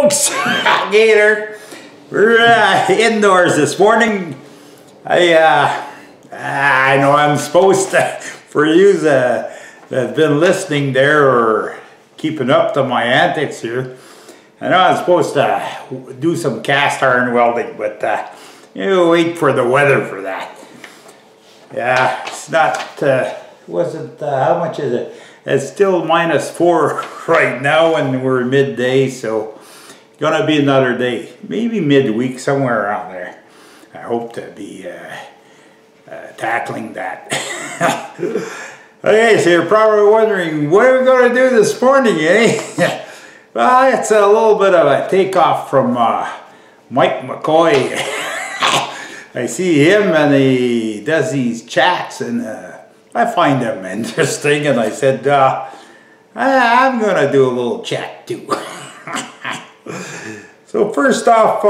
folks, Gator. We're indoors this morning. I know I'm supposed to, for you that have been listening there or keeping up to my antics here, I know I'm supposed to do some cast iron welding, but you wait for the weather for that. Yeah, it's not, wasn't, how much is it? It's still -4 right now and we're midday, so gonna be another day. Maybe midweek, somewhere around there. I hope to be tackling that. Okay, so you're probably wondering, what are we gonna do this morning, eh? Well, it's a little bit of a takeoff from Mike McCoy. I see him and he does these chats and I find them interesting, and I said, I'm gonna do a little chat too. So first off,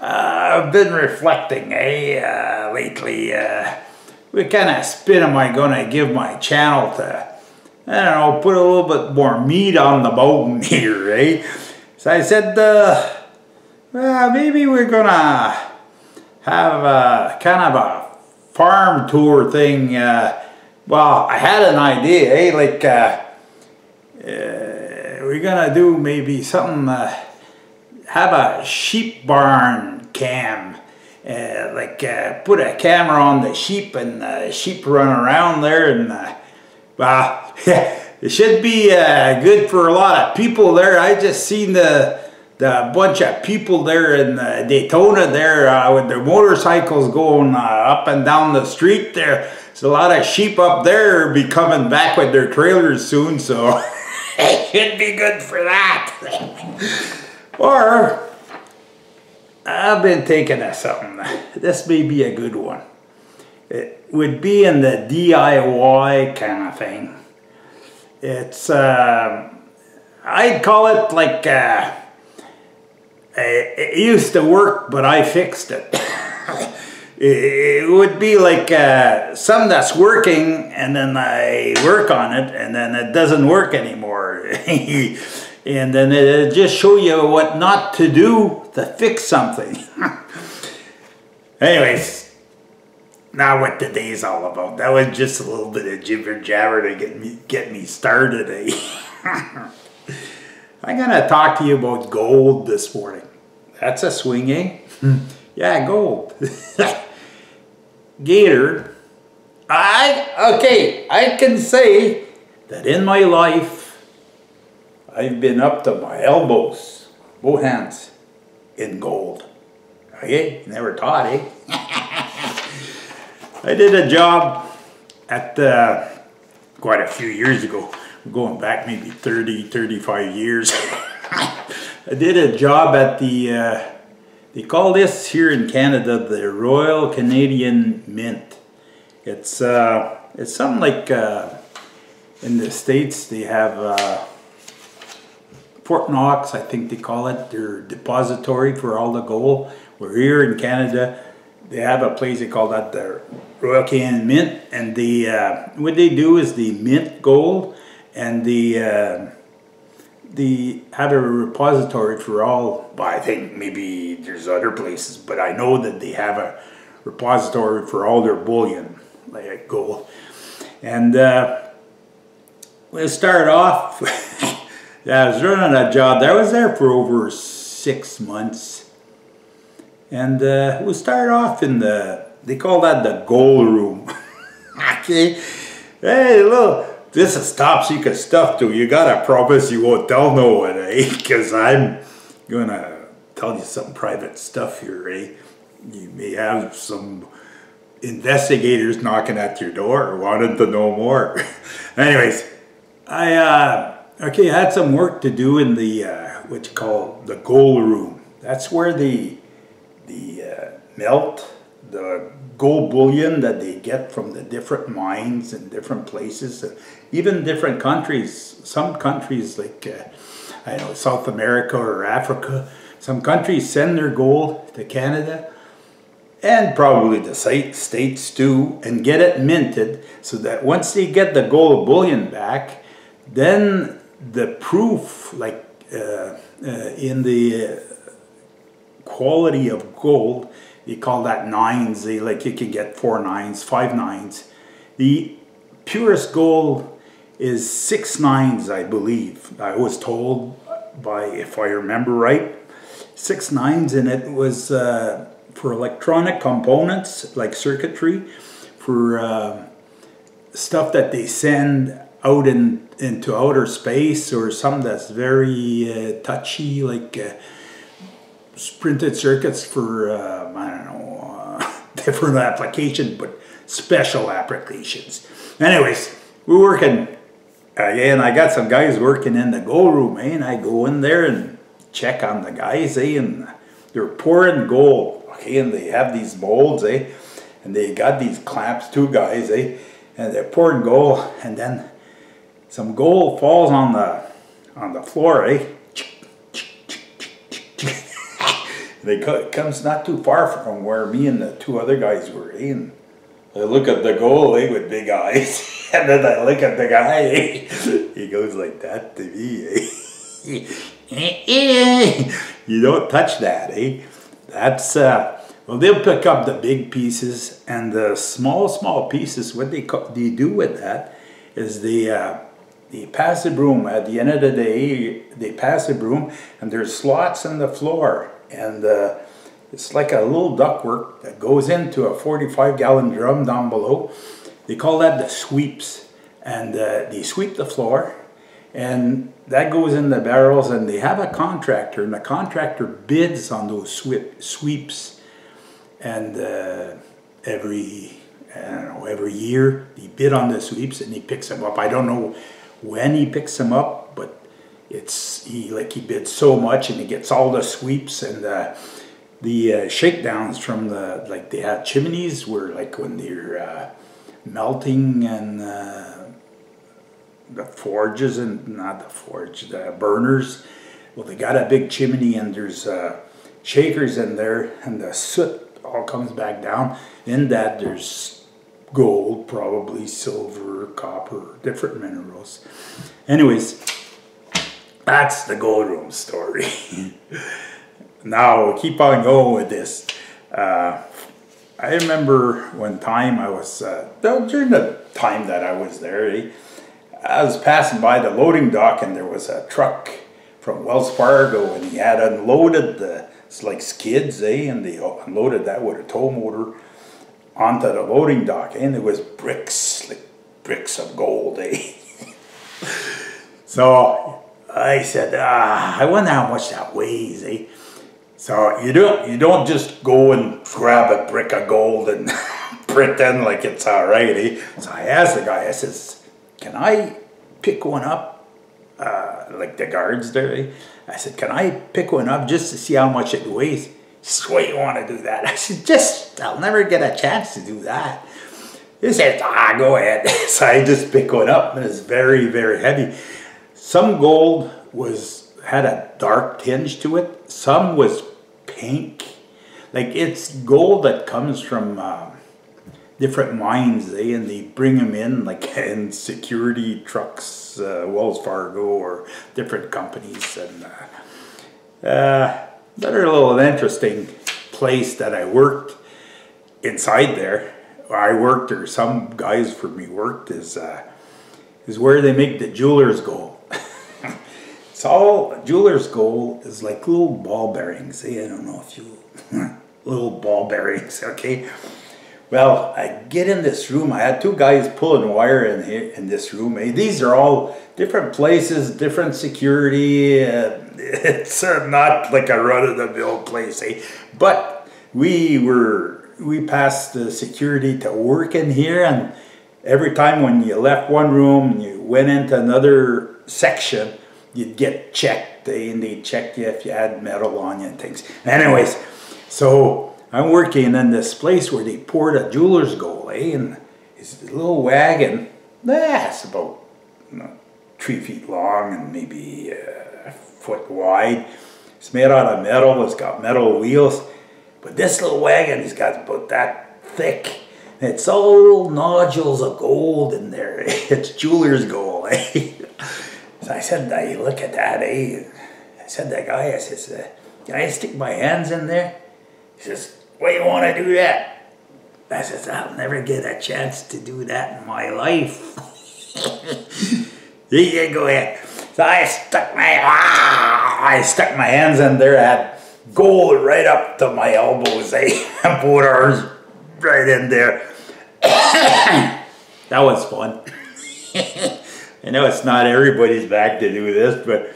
I've been reflecting, lately. What kind of spin am I gonna give my channel to, I don't know, put a little bit more meat on the bone here, eh? So I said, well, maybe we're gonna have kind of a farm tour thing. Well, I had an idea, like we're gonna do maybe something, have a sheep barn cam, put a camera on the sheep and the sheep run around there, and well, it should be good for a lot of people there. I just seen the bunch of people there in Daytona there with their motorcycles going up and down the street there. So a lot of sheep up there will be coming back with their trailers soon, so it should be good for that. Or, I've been thinking of something. This may be a good one. It would be in the DIY kind of thing. It's, I'd call it like, it used to work, but I fixed it. It would be like something that's working, and then I work on it, and then it doesn't work anymore. And then it'll just show you what not to do to fix something. Anyways, now what today's all about. That was just a little bit of jibber jabber to get me started. I'm gonna talk to you about gold this morning. That's a swing, eh? Yeah, gold. Gator. I can say that in my life, I've been up to my elbows, both hands, in gold. Okay, never taught, eh? I did a job at quite a few years ago. Going back maybe 30, 35 years. I did a job at the, they call this here in Canada the Royal Canadian Mint. It's something like, in the States they have Fort Knox, I think they call it, their depository for all the gold. Where here in Canada, they have a place they call that the Royal Canadian Mint, and the what they do is they mint gold, and they have a repository for all, well, I think maybe there's other places, but I know that they have a repository for all their bullion, like gold. And we'll start off, yeah, I was running a job. I was there for over 6 months. And we'll start off in the, they call that the gold room. Okay, hey, look. This is top secret stuff too. You gotta promise you won't tell no one, eh? Because I'm gonna tell you some private stuff here, eh? You may have some investigators knocking at your door wanting to know more. Anyways, I had some work to do in the what you call the gold room. That's where they melt the gold bullion that they get from the different mines and different places, even different countries. Some countries like, I know, South America or Africa, some countries send their gold to Canada and probably the States too, and get it minted so that once they get the gold bullion back, then the proof, like in the quality of gold, they call that nines. They like you can get 4 nines, 5 nines. The purest gold is 6 nines, I believe. I was told by, if I remember right, 6 nines, and it was for electronic components like circuitry, for stuff that they send out into outer space, or something that's very touchy, like printed circuits for I don't know, different applications, but special applications. Anyways, we're working again. I got some guys working in the gold room, and I go in there and check on the guys, and they're pouring gold, okay, and they have these molds, and they got these clamps, 2 guys, and they're pouring gold, and then some gold falls on the floor, and it comes not too far from where me and the 2 other guys were, and I look at the gold, with big eyes, and then I look at the guy, he goes like that to me, You don't touch that, That's, well, they'll pick up the big pieces, and the small pieces, what they do with that is they pass a broom. At the end of the day, they pass a broom, and there's slots in the floor, and it's like a little ductwork that goes into a 45-gallon drum down below. They call that the sweeps, and they sweep the floor, and that goes in the barrels, and they have a contractor, and the contractor bids on those sweeps, and every year he bid on the sweeps, and he picks them up. I don't know when he picks them up, but he bids so much, and he gets all the sweeps, and the shakedowns from they had chimneys where, like, when they're melting, and the forges, and not the forge, the burners, well, they got a big chimney, and there's shakers in there, and the soot all comes back down. In that there's gold, probably silver, copper, different minerals. Anyways, that's the gold room story. Now we'll keep on going with this. I remember one time I was, during the time that I was there, I was passing by the loading dock, and there was a truck from Wells Fargo, and he had unloaded it's like skids, and they unloaded that with a tow motor onto the loading dock, and there was bricks, like bricks of gold, So I said, I wonder how much that weighs, So you don't just go and grab a brick of gold and pretend like it's all right, So I asked the guy, I says, can I pick one up? Like the guards there, I said, can I pick one up just to see how much it weighs? He said, why you want to do that? I said, I'll never get a chance to do that. He said, go ahead. So I just pick one up, and it's very, very heavy. Some gold had a dark tinge to it. Some was pink. Like, it's gold that comes from different mines, and they bring them in, like in security trucks, Wells Fargo, or different companies. And another little interesting place that I worked inside there, or some guys for me worked, is where they make the jeweler's gold. It's all, jeweler's gold is like little ball bearings. I don't know if you, little ball bearings, okay? Well, I get in this room. I had 2 guys pulling wire in here in this room. These are all different places, different security. It's not like a run-of-the-mill place, But we passed the security to work in here, and every time when you left one room and you went into another section, you'd get checked, and they'd check you if you had metal on you and things. Anyways, so I'm working in this place where they poured a jeweler's gold, and it's a little wagon. It's about 3 feet long and maybe a foot wide. It's made out of metal. It's got metal wheels. But this little wagon has got about that thick. And it's all little nodules of gold in there. It's jeweler's gold. So I said, look at that, I said to the guy, I says, can I stick my hands in there? He says, why you want to do that? I says, I'll never get a chance to do that in my life. You go ahead. So I stuck my hands in there, I had gold right up to my elbows, both arms right in there. That was fun. I know it's not everybody's bag to do this, but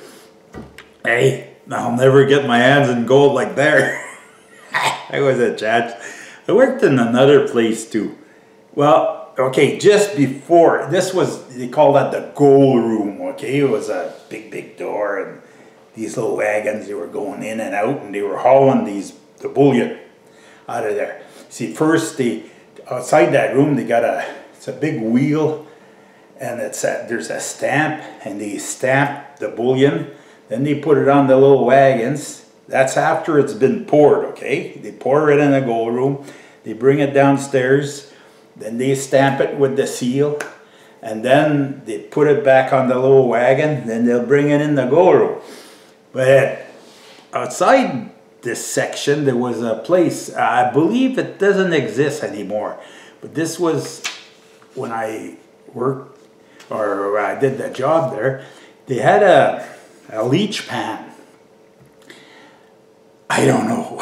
hey, I'll never get my hands in gold like there. I was a chance. I worked in another place too. Well, okay, just before, this was, they call that the gold room, okay? It was a big door, and these little wagons, they were going in and out, and they were hauling the bullion out of there. See, first, outside that room, they got it's a big wheel, and there's a stamp, and they stamp the bullion, then they put it on the little wagons. That's after it's been poured, okay? They pour it in the gold room, they bring it downstairs, then they stamp it with the seal, and then they put it back on the little wagon, then they'll bring it in the gold room. But outside this section, there was a place, I believe it doesn't exist anymore, but this was when I worked, or I did the job there. They had a leach pan. I don't know.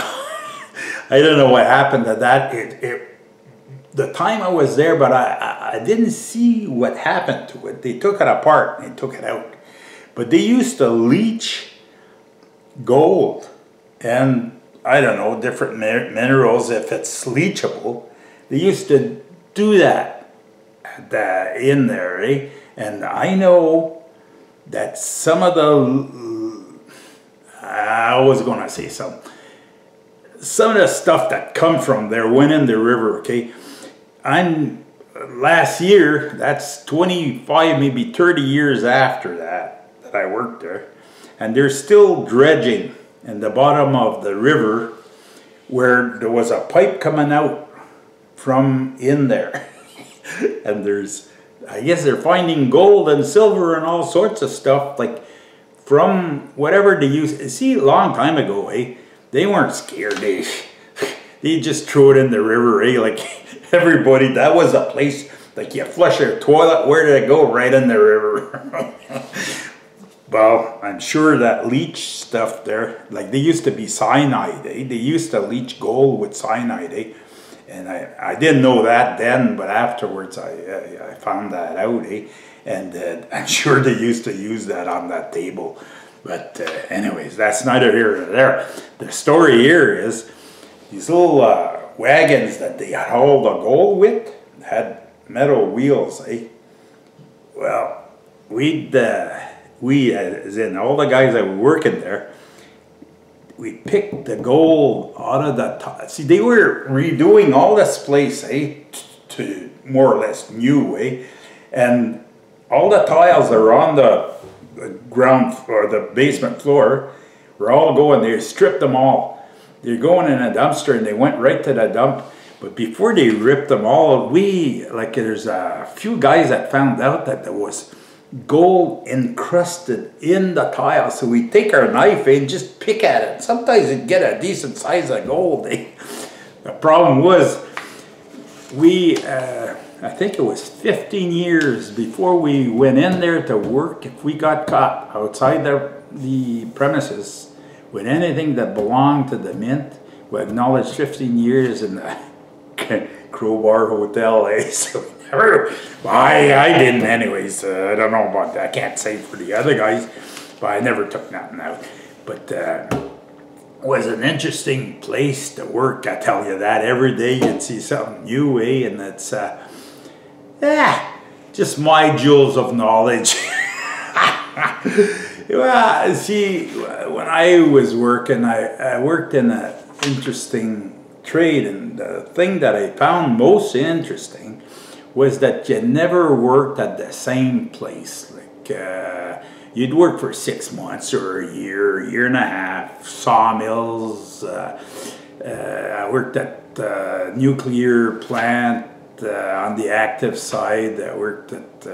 I don't know what happened to that. The time I was there, but I didn't see what happened to it. They took it apart and took it out. But they used to leach gold and, I don't know, different minerals if it's leachable. They used to do that in there, eh? And I know that some of I was going to say some of the stuff that come from there went in the river, okay? Last year, that's 25, maybe 30 years after that I worked there, and they're still dredging in the bottom of the river where there was a pipe coming out from in there. And I guess they're finding gold and silver and all sorts of stuff, like from whatever they used. See, a long time ago, eh, they weren't scared. They just threw it in the river, eh, like everybody. That was a place, like you flush your toilet, where did it go? Right in the river. Well, I'm sure that leach stuff there, like they used to be cyanide, eh? They used to leach gold with cyanide, eh? And I didn't know that then, but afterwards I found that out, eh? And I'm sure they used to use that on that table. But anyways, that's neither here nor there. The story here is these little wagons that they hauled the gold with had metal wheels, eh? Well, we as in all the guys that were working there, we picked the gold out of the see, they were redoing all this place, eh, to more or less new, eh, and all the tiles that are on the ground or the basement floor were all going. They stripped them all. They're going in a dumpster, and they went right to the dump. But before they ripped them all, there's a few guys that found out that there was gold encrusted in the tile. So we take our knife and just pick at it. Sometimes it'd get a decent size of gold. The problem was, I think it was 15 years before we went in there to work, if we got caught outside the premises with anything that belonged to the mint, we acknowledged 15 years in the Crowbar Hotel, eh? So I didn't anyways. I don't know about that. I can't say for the other guys, but I never took nothing out. But it was an interesting place to work, I tell you that. Every day you'd see something new, eh? And it's, just my jewels of knowledge. Well, see, when I was working, I worked in an interesting trade, and the thing that I found most interesting was that you never worked at the same place. Like you'd work for 6 months or a year and a half, sawmills. I worked at the nuclear plant on the active side. I worked at,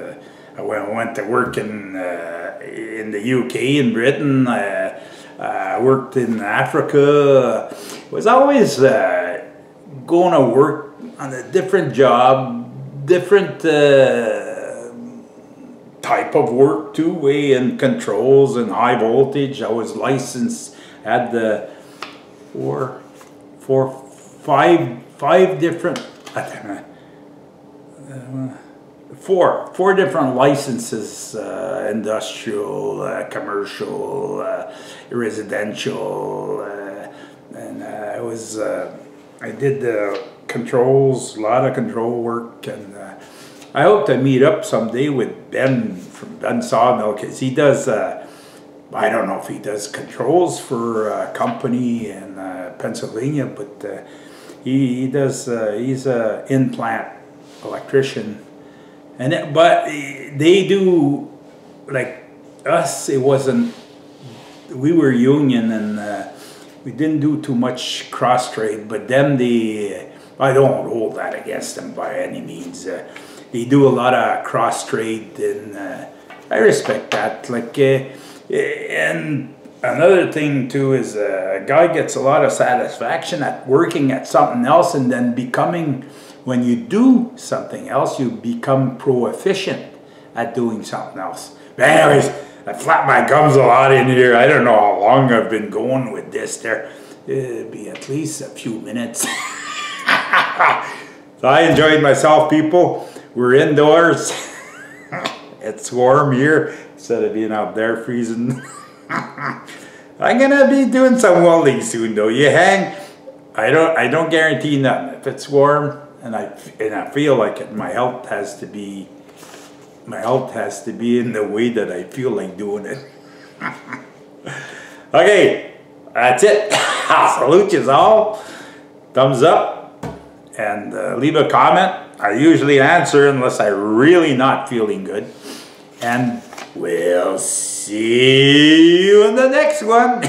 I went to work in the UK, in Britain. worked in Africa. Was always going to work on a different job, different type of work too, way in controls and high voltage. I was licensed, had the five different, four different licenses, industrial, commercial, residential, and I did the controls, a lot of control work, and I hope to meet up someday with Ben from Ben Sawmill, because he does, I don't know if he does controls for a company in Pennsylvania, but he does, he's an in-plant electrician. But they do, like us, it wasn't, we were union and we didn't do too much cross-trade, but them, I don't hold that against them by any means. They do a lot of cross-trade, and I respect that. Like, and another thing too is a guy gets a lot of satisfaction at working at something else, and then becoming, when you do something else, you become proficient at doing something else. But anyways, I flap my gums a lot in here. I don't know how long I've been going with this there. It'll be at least a few minutes. So I enjoyed myself, people. We're indoors. It's warm here instead of being out there freezing. I'm gonna be doing some welding soon though. You hang, I don't guarantee nothing. If it's warm and I feel like it, my health has to be in the way that I feel like doing it. Okay, that's it. I'll salute you all. Thumbs up and leave a comment. I usually answer unless I'm really not feeling good. And we'll see you in the next one.